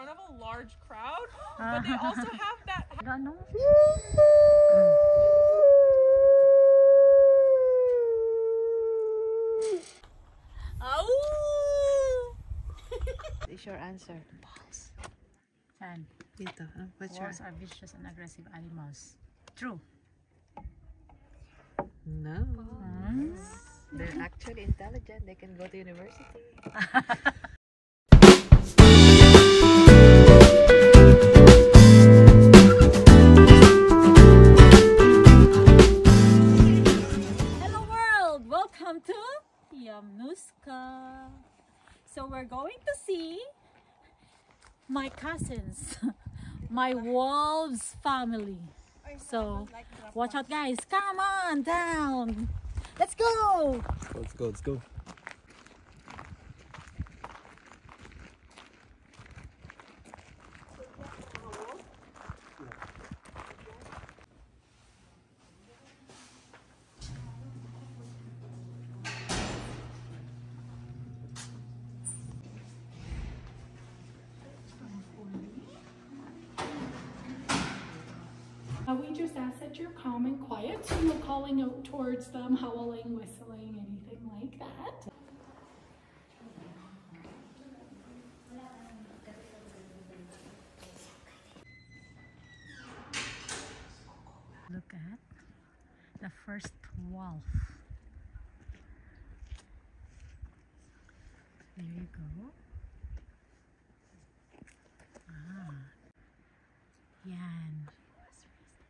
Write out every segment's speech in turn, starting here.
front of a large crowd, but they also have that. Is your answer? Balls. And Dito. What's your wolves are vicious and aggressive animals. True. No. They're actually intelligent. They can go to university. Hello world! Welcome to Yamnuska. So we're going to see my cousins, my wolves family. So watch out guys, come on down. Let's go! Let's go, let's go. We just ask that you're calm and quiet, so no calling out towards them, howling, whistling, anything like that. Look at the first wolf. There you go. Yan.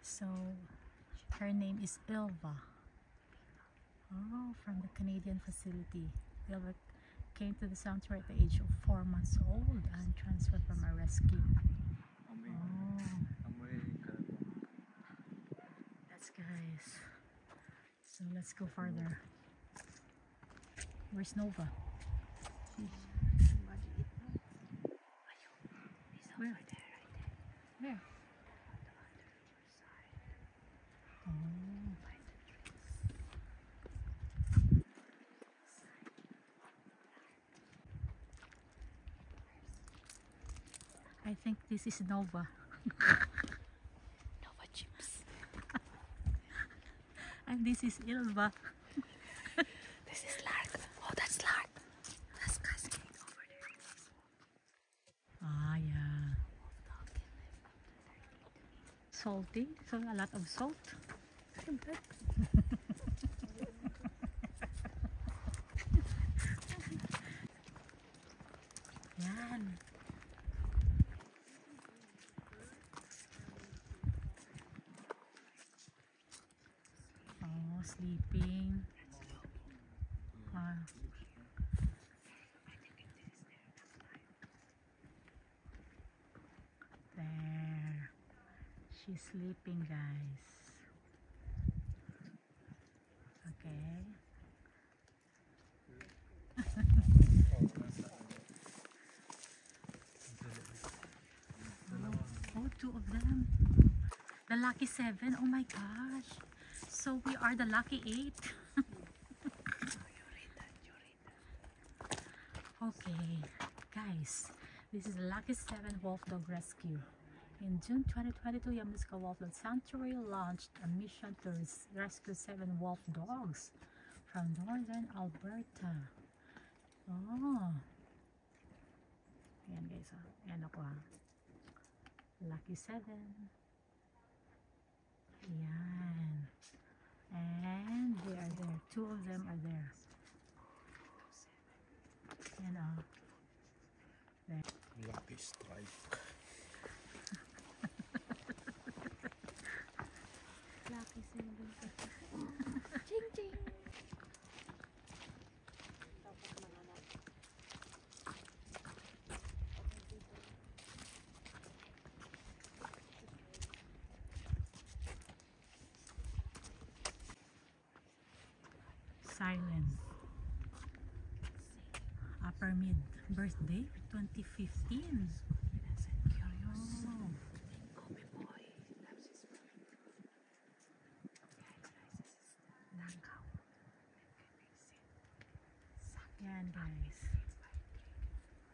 So her name is Ilva. Oh, from the Canadian facility. Ilva came to the sanctuary at the age of 4 months old and transferred from a rescue. Oh, that's guys. So let's go further. Where's Nova? Where? Where? I think this is Nova. Nova chips. And this is Ilva. This is Lark. Oh, that's Lark. That's Cascade over there. Ah, yeah. Salty. So a lot of salt. Yan. Oh, sleeping. There. She's sleeping, guys. Okay. Oh, two of them. The lucky 7. Oh my gosh. So we are the lucky 8. Okay, guys. This is the lucky 7 wolf dog rescue. In June 2022, Yamnuska Wolfdog Sanctuary launched a mission to rescue 7 wolf dogs from northern Alberta. Oh. Ayan guys, ayan ako ha. Lucky 7. Ayan. And they are there. 2 of them are there. Ayan o. There. Lucky strike. Lucky 7. Ching ching. Silent. Upper Mid. Birthday 2015. Oh. Yan guys.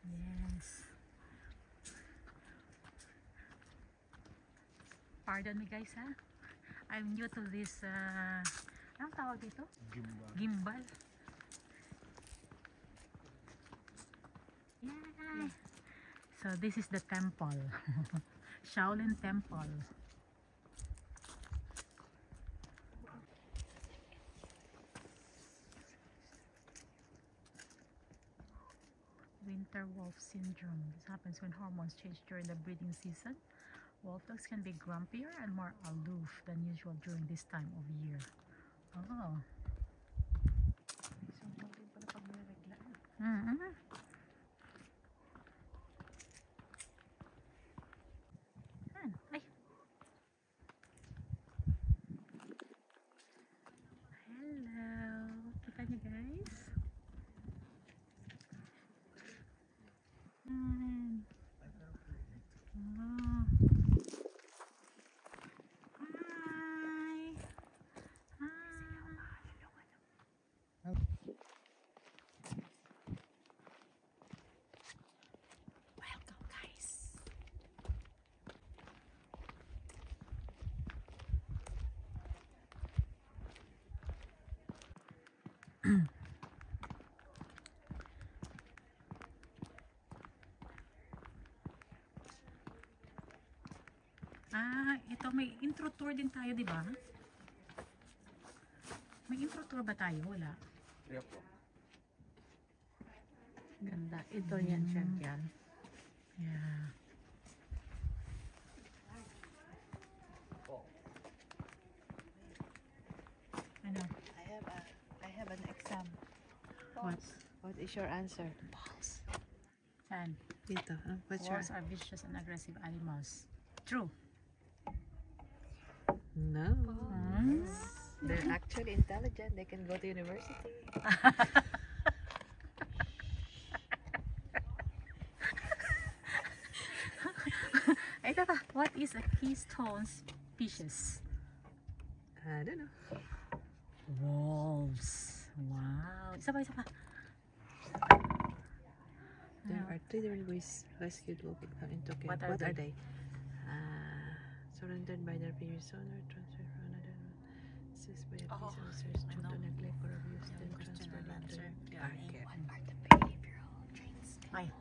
Yes. pardon me guys ha. I'm new to this, anong tawag dito? Gimbal. Yay! So this is the temple. Shaolin Temple. Winter wolf syndrome. This happens when hormones change during the breeding season. Wolf dogs can be grumpier and more aloof than usual during this time of year. Oh. Ay. Hello. Kita niyo guys? Oh. Welcome guys. Ito may intro tour din tayo, di ba? May intro tour ba tayo? Wala. Ganda. Ito yan, champion. Yeah. Ano? I have an exam. What is your answer? Balls. Saan? Dito. What's your... Wolves are vicious and aggressive animals. True. No. They're actually intelligent. They can go to university. Ito pa. What is a keystone species? I don't know. Wolves. Wow. Isa pa, isa pa. There are 3 different ways rescued wolf in Tokyo. What are they? Surrendered by their previous owner, transferred from another one. Seized by a police officers due to neglect or abuse, then transferred into market. What are the behavioral traits? Ay.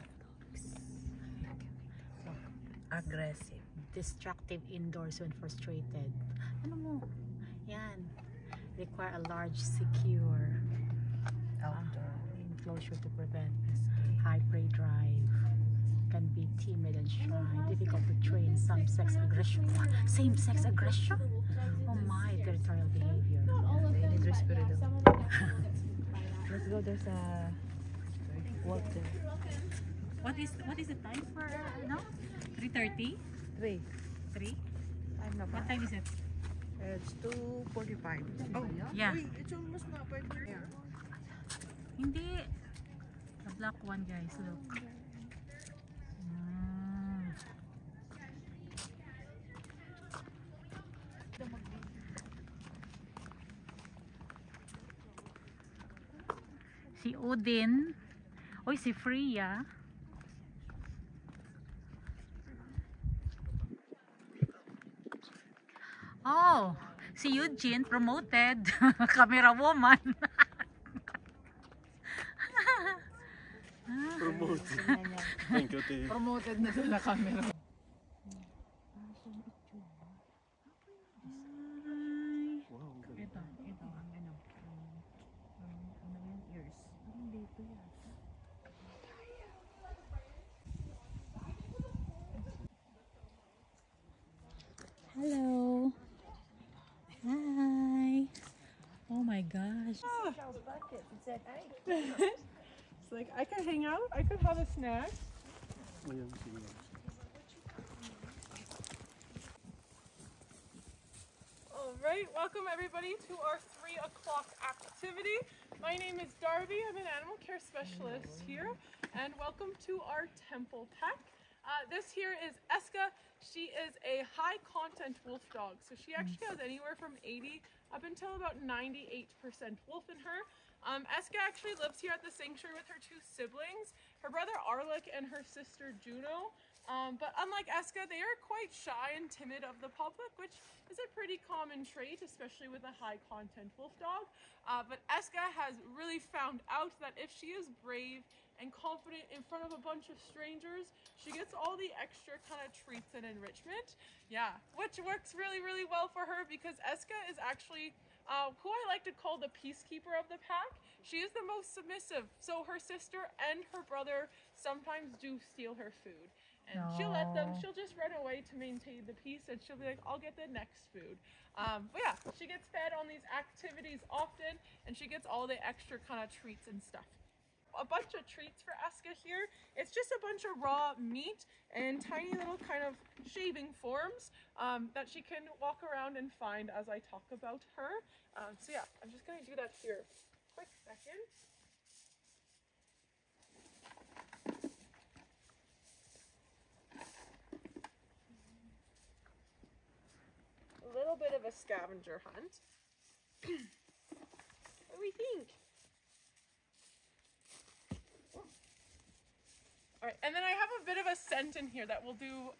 Aggressive. Destructive indoors when frustrated. Ano mo? Yan. Require a large, secure Outdoor. enclosure to prevent high prey drive. Can be timid and shy. Difficult to train. Same-sex aggression. What? Same-sex aggression? Oh my, territorial behavior. They need respirador. Let's go. There's a wolf there. What is the time for no? 3:30? 3. 3? I'm not What time is it? It's 2:45. Oh, Yeah. wait, it's almost not 5 here. Hindi. The black one, guys. Look. Si Odin. Oy, si Freya. Oh, si Eugene promoted. Camera woman. Promoted. Thank you, Tay. Promoted na sila camera. Wow, ang galing. Ito ang ano yung ears. Parang dito yata. Hello. Hi. Oh my gosh. It's like I could hang out, I could have a snack. Ayan, sige. Alright, welcome everybody to our 3 o'clock activity. My name is Darby, I'm an animal care specialist here, and welcome to our temple pet. This here is Eska. She is a high content wolf dog, so she actually has anywhere from 80 up until about 98% wolf in her. Eska actually lives here at the sanctuary with her 2 siblings, her brother Arlik and her sister Juno. But unlike Eska, they are quite shy and timid of the public, which is a pretty common trait, especially with a high content wolf dog. But Eska has really found out that if she is brave and confident in front of a bunch of strangers, she gets all the extra kind of treats and enrichment. Yeah, which works really, really well for her because Eska is actually who I like to call the peacekeeper of the pack. She is the most submissive, so her sister and her brother sometimes do steal her food. And she'll let them, she'll just run away to maintain the peace, and she'll be like, I'll get the next food. But yeah, she gets fed on these activities often, and she gets all the extra kind of treats and stuff. A bunch of treats for Eska here. It's just a bunch of raw meat and tiny little kind of shaving forms that she can walk around and find as I talk about her. So yeah, I'm just gonna do that here. Quick second. A little bit of a scavenger hunt. What do we think? All right, and then I have a bit of a scent in here that we'll do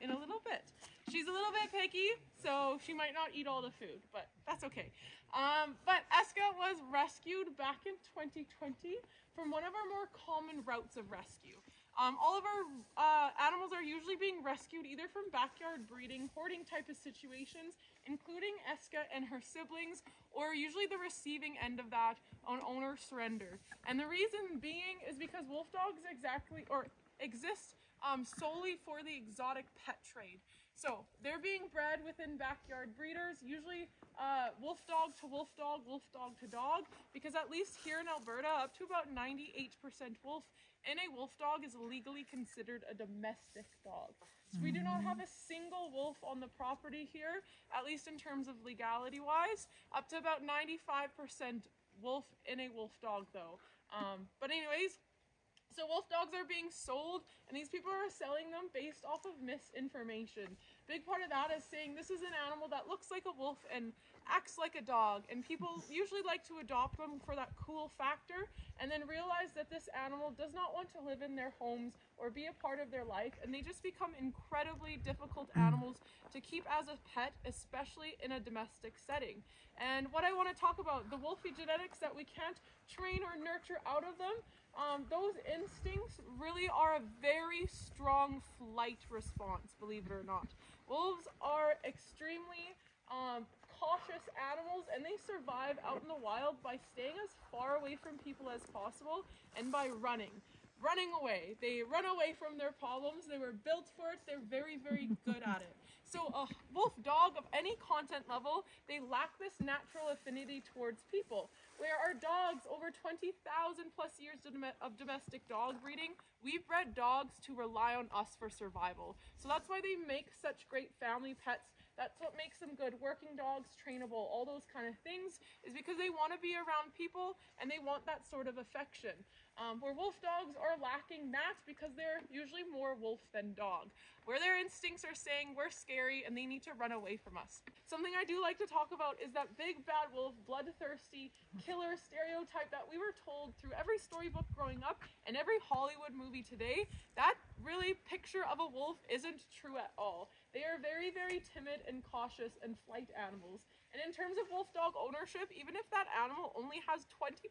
in a little bit. She's a little bit picky, so she might not eat all the food, but that's okay. But Eska was rescued back in 2020 from one of our more common routes of rescue. All of our animals are usually being rescued either from backyard breeding, hoarding type of situations, including Eska and her siblings, or usually the receiving end of that on owner surrender. And the reason being is because wolf dogs exist solely for the exotic pet trade. So they're being bred within backyard breeders, usually wolf dog to wolf dog to dog, because at least here in Alberta, up to about 98% wolf in a wolf dog is legally considered a domestic dog. So we do not have a single wolf on the property here, at least in terms of legality wise, up to about 95% wolf in a wolf dog though. But anyways, so wolf dogs are being sold, and these people are selling them based off of misinformation. Big part of that is saying this is an animal that looks like a wolf and acts like a dog, and people usually like to adopt them for that cool factor, and then realize that this animal does not want to live in their homes or be a part of their life, and they just become incredibly difficult animals to keep as a pet, especially in a domestic setting. And what I want to talk about, the wolfy genetics that we can't train or nurture out of them, those instincts really are a very strong flight response, believe it or not. Wolves are extremely cautious animals, and they survive out in the wild by staying as far away from people as possible and by running away. They run away from their problems. They were built for it. They're very, very good at it. So a wolf dog of any content level, they lack this natural affinity towards people. Where our dogs, over 20,000 plus years of domestic dog breeding, we've bred dogs to rely on us for survival. So that's why they make such great family pets. That's what makes them good working dogs, trainable, all those kind of things, is because they want to be around people and they want that sort of affection. Where wolf dogs are lacking that because they're usually more wolf than dog, where their instincts are saying we're scary and they need to run away from us. Something I do like to talk about is that big bad wolf, bloodthirsty, killer stereotype that we were told through every storybook growing up and every Hollywood movie today. That really picture of a wolf isn't true at all. They are very, very timid and cautious and flight animals. And in terms of wolf dog ownership, even if that animal only has 20%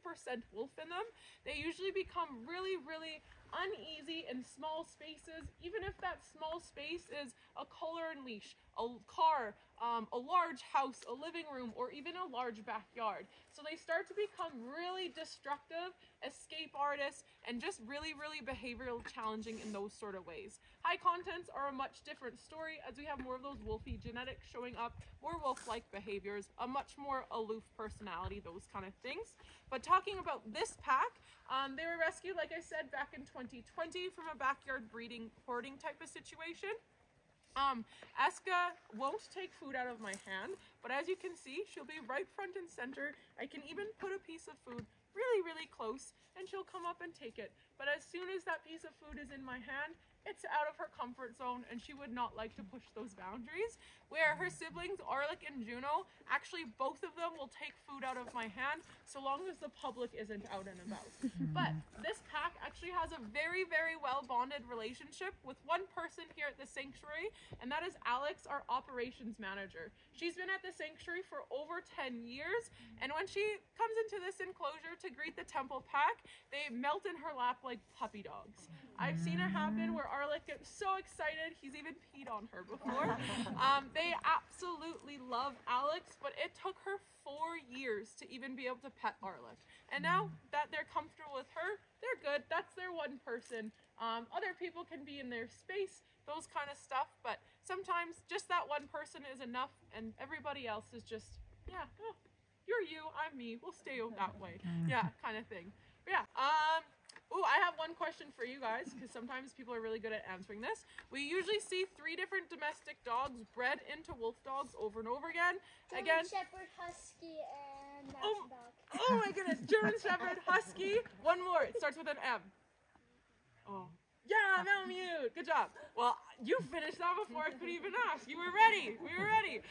wolf in them, they usually become really, really uneasy in small spaces, even if that small space is a collar and leash, a car, a large house, a living room, or even a large backyard. So they start to become really destructive, escape artists, and just really, really behavioral challenging in those sort of ways. High contents are a much different story, as we have more of those wolfy genetics showing up, more wolf-like behaviors, a much more aloof personality, those kind of things. But talking about this pack, they were rescued, like I said, back in 2020 from a backyard breeding, hoarding type of situation. Eska won't take food out of my hand, but as you can see, she'll be right front and center. I can even put a piece of food really, really close, and she'll come up and take it. but as soon as that piece of food is in my hand, it's out of her comfort zone, and she would not like to push those boundaries. Where her siblings, Arlic and Juno, actually both of them will take food out of my hand so long as the public isn't out and about. But this pack actually has a very, very well bonded relationship with one person here at the sanctuary, and that is Alex, our operations manager. She's been at the sanctuary for over 10 years, and when she comes into this enclosure to greet the temple pack, they melt in her lap like puppy dogs. I've seen it happen where Arlic gets so excited, he's even peed on her before. They absolutely love Alex, but it took her 4 years to even be able to pet Arlic. And now that they're comfortable with her, they're good. That's their one person. Other people can be in their space, those kind of stuff, but sometimes just that one person is enough, and everybody else is just, yeah, oh, you're you, I'm me, we'll stay that way. Yeah, kind of thing. But yeah, ooh, I have one question for you guys, because sometimes people are really good at answering this. We usually see 3 different domestic dogs bred into wolf dogs over and over again. German Shepherd, Husky, and Mountain Dog. Oh my goodness, German Shepherd, Husky. One more, it starts with an M. Oh. Yeah, Malamute, good job. Well, you finished that before I could even ask. You were ready, we were ready.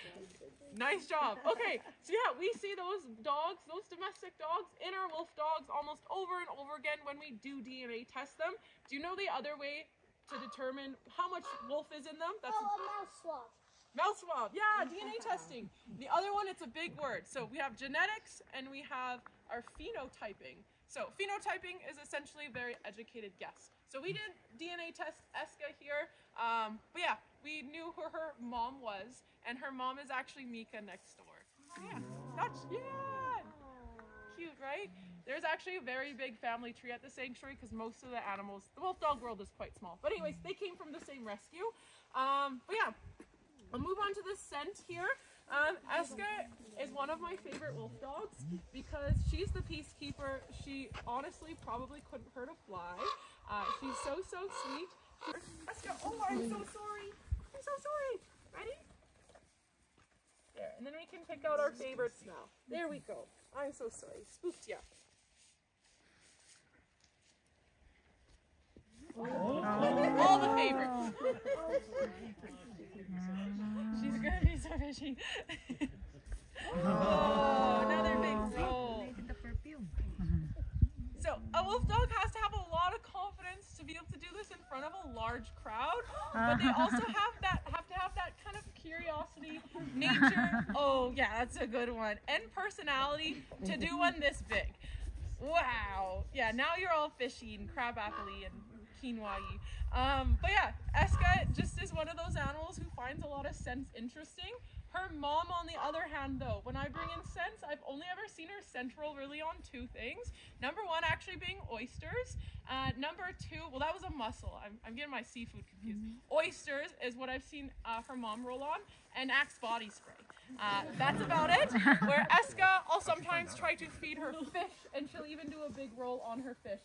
Nice job. Okay, so yeah, we see those dogs, those domestic dogs in our wolf dogs almost over and over again when we do DNA test them. Do you know the other way to determine how much wolf is in them? That's a mouse swab. Mouse swab, yeah, DNA testing. The other one, it's a big word. So we have genetics and we have our phenotyping. So phenotyping is essentially a very educated guess. So we did DNA test Eska here, but yeah, we knew who her mom was, and her mom is actually Mika next door. So yeah, that's, yeah, cute, right? There's actually a very big family tree at the sanctuary because most of the animals, the wolf dog world is quite small. But anyways, they came from the same rescue. But yeah, I'll move on to the scent here. Eska is one of my favorite wolf dogs because she's the peacekeeper. She honestly probably couldn't hurt a fly. She's so sweet. Eska, oh, I'm so sorry. I'm so sorry. Ready? There, and then we can pick out our favorites now. There we go. I'm so sorry. Spooked you. All the favorites. She's gonna be so fishy. Oh, another big roll. So a wolf dog has to have a lot of confidence to be able to do this in front of a large crowd, but they also have to have that kind of curiosity, nature. Oh yeah, that's a good one, and personality to do one this big. Wow. Yeah, now you're all fishy and crab-apple-y and quinoa-y. But yeah, Eska just is one of those animals who finds a lot of scents interesting. Her mom, on the other hand, though, when I bring in scents, I've only ever seen her scent roll really on 2 things. Number 1 actually being oysters. Number 2, well, that was a mussel. I'm getting my seafood confused. Oysters is what I've seen her mom roll on, and Axe body spray. That's about it. Where Eska, I'll sometimes try to feed her fish, and she'll even do a big roll on her fish.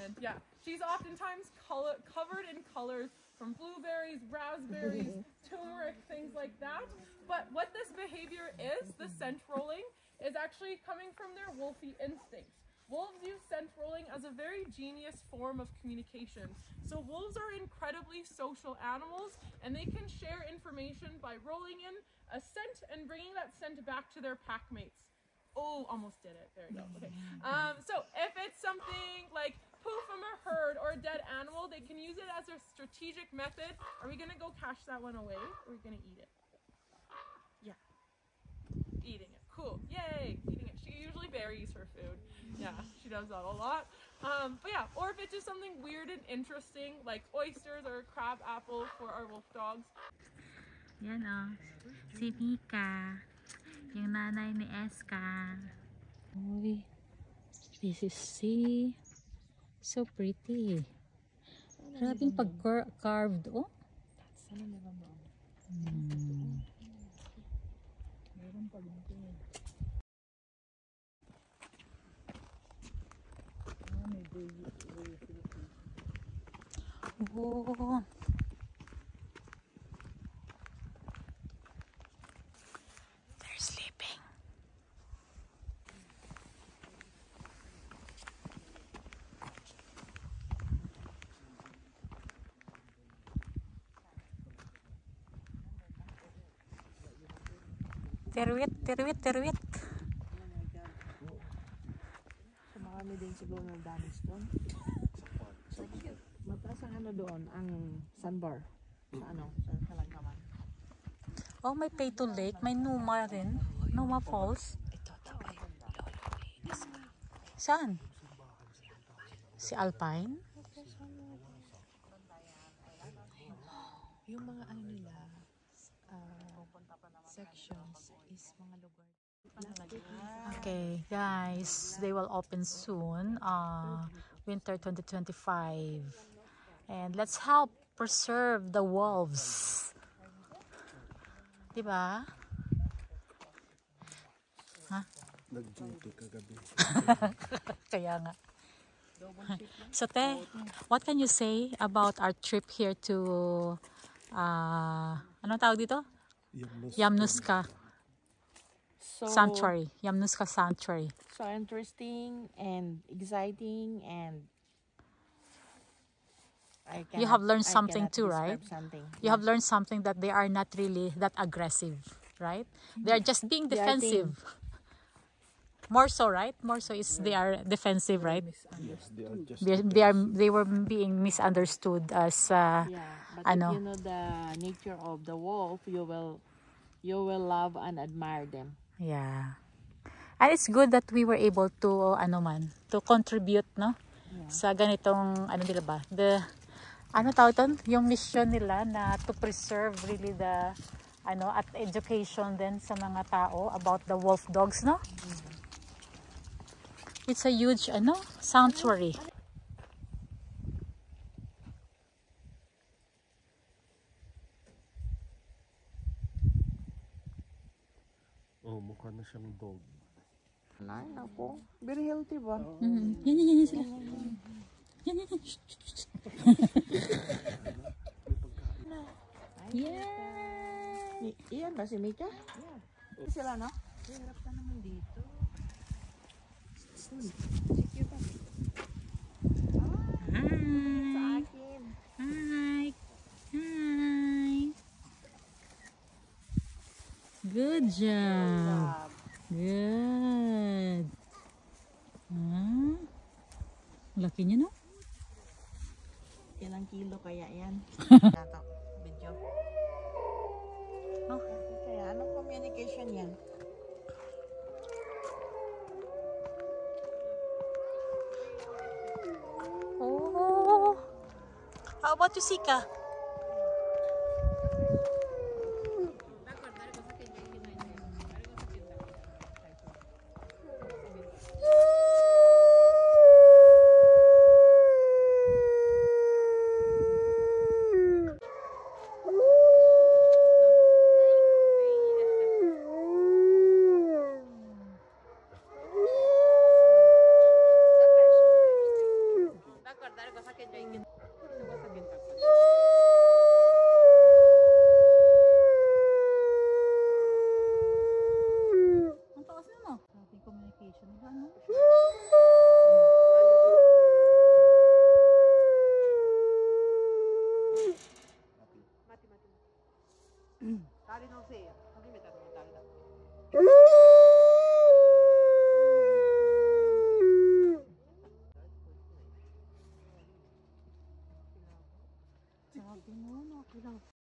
And yeah, she's oftentimes covered in colors from blueberries, raspberries, turmeric, things like that. But what this behavior is, the scent rolling, is actually coming from their wolfy instincts. Wolves use scent rolling as a very genius form of communication. So wolves are incredibly social animals, and they can share information by rolling in a scent and bringing that scent back to their pack mates. Oh, almost did it. There you go. Okay. So if it's something like poo from a herd or a dead animal, they can use it as a strategic method. Are we gonna go cache that one away, or are we gonna eat it? Yeah. Eating it. Cool. Yay. Eating it. She usually buries her food. Yeah, she does that a lot. But yeah, or if it's just something weird and interesting, like oysters or crab apple for our wolf dogs. Yan o, si Mika, yung nanay ni Eska. Uy, this is sea. So pretty. Grabing pag-carved, oh. Oh. They're sleeping. Tirwit, tirwit, tirwit. So, marami din siguro na damage doon. Mataas ang ano doon, ang sandbar. Sa ano, sa Lagnaman. Oh, may Peyto Lake. May Numa rin. Numa Falls. Saan? Si Alpine? Yung mga ano nila, sections is mga lugar. Okay, guys. They will open soon. Winter 2025. And let's help preserve the wolves. Diba? Ha? Nag-duty kagabi. Kaya nga. So, te, what can you say about our trip here to, anong tawag dito? Yamnuska So, Sanctuary. Yamnuska Sanctuary. So interesting and exciting, and You have learned something too, right? Something. You have learned something that they are not really that aggressive, right? They are just being defensive. More so, right? More so is they are defensive, right? Yes, they are just. They were being misunderstood as Yeah, but ano. if you know the nature of the wolf, you will love and admire them. Yeah. And it's good that we were able to to contribute, no? Yeah. Sa ganitong nila ba? Tawag doon? Yung mission nila na to preserve really the at education din sa mga tao about the wolf dogs, no? It's a huge sanctuary. Oh, mukha na siyang dog. Ay, ako. Very healthy ba? Yan sila. Yan. Yeah. Iyan ba si Mika? Yeah. Sila, no? Hirap ka naman dito. Sa akin. Hi. Hi. Good job. Good. Laki niya, no? Ilang kilo kaya yan? Nato, video. Oh. Kaya anong communication yan? Oh. How about you, Sika?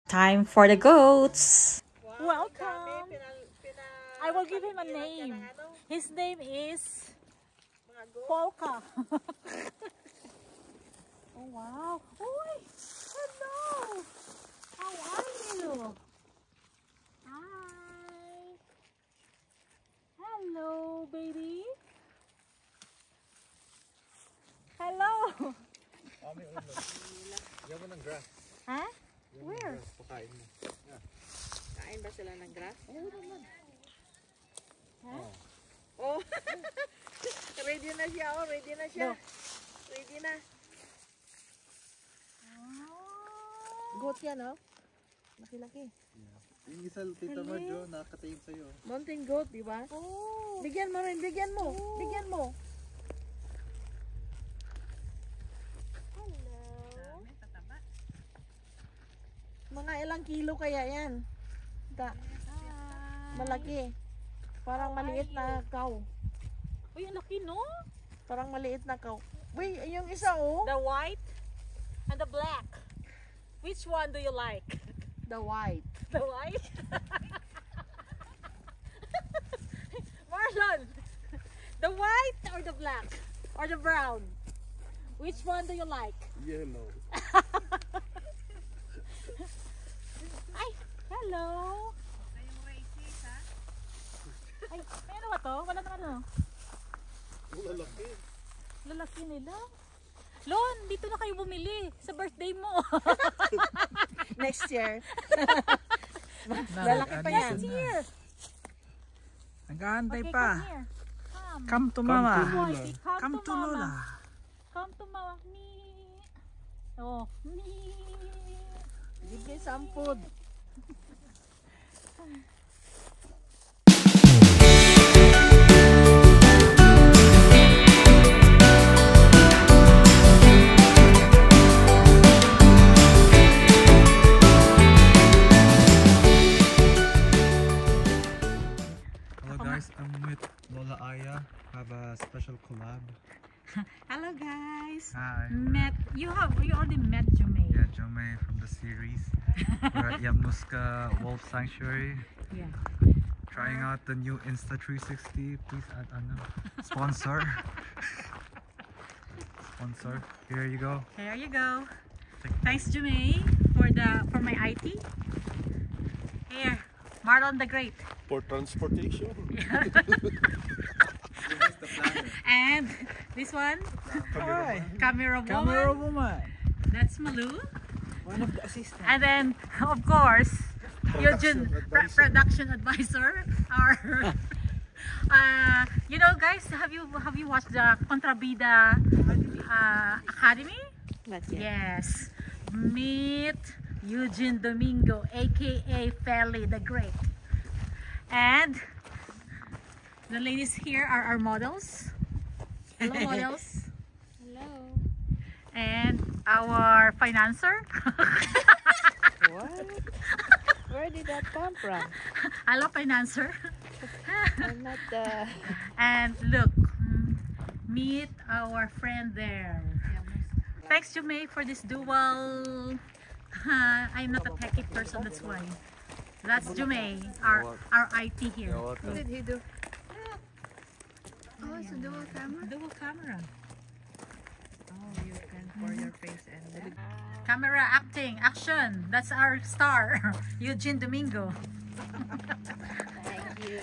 Time for the goats. Welcome. I will give him a name. His name is Polka. Oh wow. Uy, hello. How are you? Hi. Hello, baby. Hello. Yaman ng grass. Huh? Where? Pakain mo. Kain ba sila ng grass? Oo naman. Huh? Oh. Ready na siya, oh. Ready na siya. No. Ready na. Oh. Goat yan, oh. Laki-laki. Yung isa, tita mo, Jo, nakakatingin sa'yo. Mountain goat, di ba? Oh. Bigyan mo rin, bigyan mo. Bigyan mo. Mga ilang kilo kaya yan? Malaki. Parang maliit na cow. Uy, ang laki, no? Parang maliit na cow. Uy, yung isa oh. The white and the black. Which one do you like? The white. The white? Marlon, the white or the black? Or the brown? Which one do you like? Yellow. Ay, hello! Ay, may ano ba to? Wala na ano? Lalaki. Lalaki nila. Lon, dito na kayo bumili sa birthday mo. Next year. Lalaki pa yan. Next year. Nag-aantay Okay, pa. come here. Come. Come to mama. Boy, Come to mama. Lola. Come to mama. Me. Oh, me. Give me some food. Hello guys, I'm with Lola Aya. Have a special collab. Hello guys. Hi. You already met Jermaine. Yeah, Jome from the series. We're at Yamuska Wolf Sanctuary. Yeah. Trying out the new Insta360. Please add sponsor. Sponsor. Here you go. There you go. Take Thanks Jermaine for my IT. Here, Marlon the Great. For transportation. And this one, Hi. camera woman. Camera woman. That's Malu. One of the assistants. And then, of course, Eugene, production advisor. Our, you know, guys, have you watched the Contrabida Academy? Not yet. Yes. Meet Eugene Domingo, aka Feli the Great. And the ladies here are our models. Hello, models. Hello. And our financer. What? Where did that come from? Hello, financer. I'm not the... And look, meet our friend there. Thanks, Jume, for this dual. I'm not a techie person, that's why. That's Jume, our IT here. What did he do? Oh, it's a dual camera? Dual camera. Oh, you can pour your face and... Camera acting, action. That's our star, Eugene Domingo. Thank you.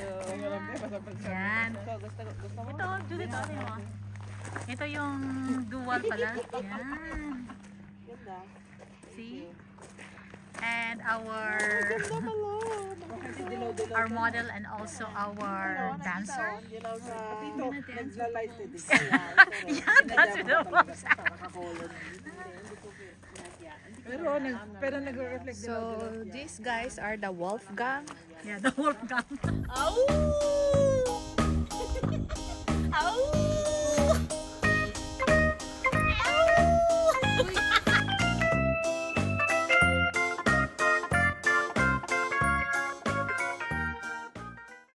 Yan. So, gusto mo? Ito, Judith, ano yun? Ito yung dual pala. Yan. Ganda. See? And our model and also our dancer. Yeah, that's the one. So, these guys are the Wolfgang. Yeah, the Wolfgang. Oh! Oh!